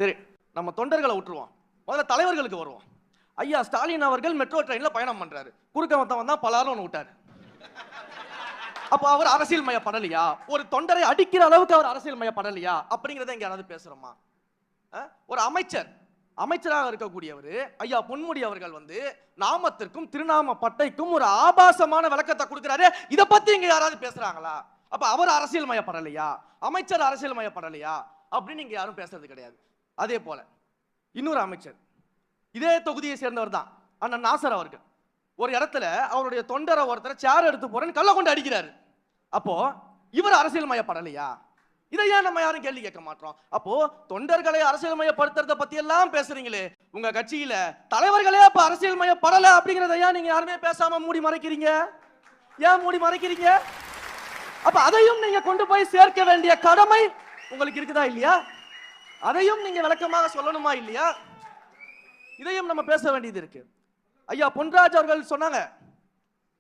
சரி, நம்ம தொண்டர்களை விட்டுருவோம். முதல்ல தலைவர்களுக்கு வருவோம். ஐயா ஸ்டாலின் அவர்கள் மெட்ரோ ட்ரெயின்ல பயணம் பண்றாரு. குறுக்க மொத்தம் தான் பலாரும் ஒன்று விட்டாரு. அப்ப அவர் அரசியல் மயப்படலையா? ஒரு தொண்டரை அடிக்கிற அளவுக்கு அவர் அரசியல் மயப்படலையா? அப்படிங்கிறத இங்க யாராவது பேசுறோமா? ஒரு அமைச்சராக இருக்கக்கூடியவர் ஐயா பொன்முடி அவர்கள் வந்து நாமத்திற்கும் திருநாம பட்டைக்கும் ஒரு ஆபாசமான விளக்கத்தை கொடுக்கிறாரு. இத பத்தி இங்க யாராவது பேசுறாங்களா? அப்ப அவர் அரசியல் மயப்படலையா? அமைச்சர் அரசியல் மயப்படலையா அப்படின்னு இங்க யாரும் பேசுறது கிடையாது. அதே போல இன்னொரு அமைச்சர் இதே தொகுதியை சேர்ந்தவர் தான் அண்ணன் நாசர் அவர்கள் ஒரு இடத்துல அவருடைய தொண்டரை ஒருத்தர் சேர் எடுத்து போறேன்னு கள்ள கொண்டு அடிக்கிறாரு. அப்போ இவர் அரசியல் மயப்படலையா? இதை ஏன் நம்ம யாரும் கேள்வி கேட்க மாட்டோம்? அப்போ தொண்டர்களை அரசியல் மயப்படுத்துறத பத்தி எல்லாம் பேசுறீங்களே, உங்க கட்சியில தலைவர்களே அப்ப அரசியல் மயப்படல அப்படிங்கறத ஏன் நீங்க யாருமே பேசாம மூடி மறைக்கிறீங்க? ஏன் மூடி மறைக்கிறீங்க? அப்ப அதையும் நீங்க கொண்டு போய் சேர்க்க வேண்டிய கடமை உங்களுக்கு இருக்குதா இல்லையா? அதையும் நீங்க விளக்கமாக சொல்லணுமா இல்லையா? இதையும் நம்ம பேச வேண்டியது இருக்கு. ஐயா பொன்ராஜ் அவர்கள் சொன்னாங்க,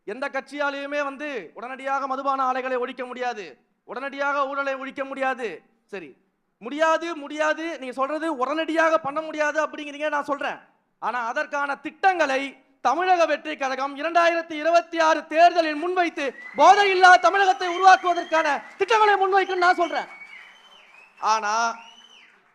எந்த கட்சியாலேயுமே வந்து உடனடியாக மதுபான ஆலைகளை ஒழிக்க முடியாது, உடனடியாக ஊழலை ஒழிக்க முடியாது. சரி, முடியாது நீங்க சொல்றது உடனடியாக பண்ண முடியாது அப்படிங்கிறீங்க, நான் சொல்றேன். ஆனா அதற்கான திட்டங்களை தமிழக வெற்றி கழகம் 2026 தேர்தலில் முன்வைத்து போதையில்லா தமிழகத்தை உருவாக்குவதற்கான திட்டங்களை முன்வைக்கும் நான் சொல்றேன். ஆனா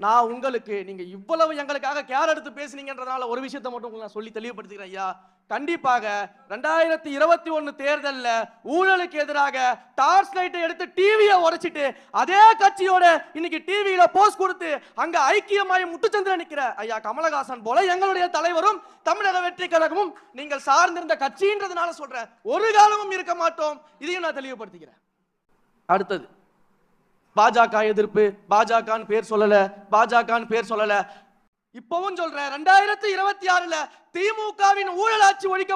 நான் உங்களுக்கு நீங்க இவ்வளவு எங்களுக்காக கேர் எடுத்து பேசுனீங்கன்றதால ஒரு விஷயத்தை மட்டும் நான் சொல்லி தெளிவுபடுத்திக்கிறேன் ஐயா. கண்டிப்பாக 2021 தேர்தல்ல ஊழலுக்கு எதிராக டார்ச் லைட்டை எடுத்து டிவியை உடைச்சிட்டு அதே கட்சியோட இன்னைக்கு டிவியில போஸ்ட் கொடுத்து அங்க ஐக்கியமாய் முட்டுச்சந்திர நிக்கிற ஐயா கமலஹாசன் போல எங்களுடைய தலைவரும் தமிழக வெற்றி கழகமும் நீங்கள் சார்ந்திருந்த கட்சின்றதுனால சொல்றேன், ஒரு காலமும் இருக்க மாட்டோம். இதையும் நான் தெளிவுபடுத்திக்கிறேன். அடுத்தது பாஜக எதிர்ப்பு. பாஜகன்னு பேர் சொல்லல. இப்பவும் சொல்றேன், 2026 திமுகவின் ஊழல் ஆட்சி ஒழிக்க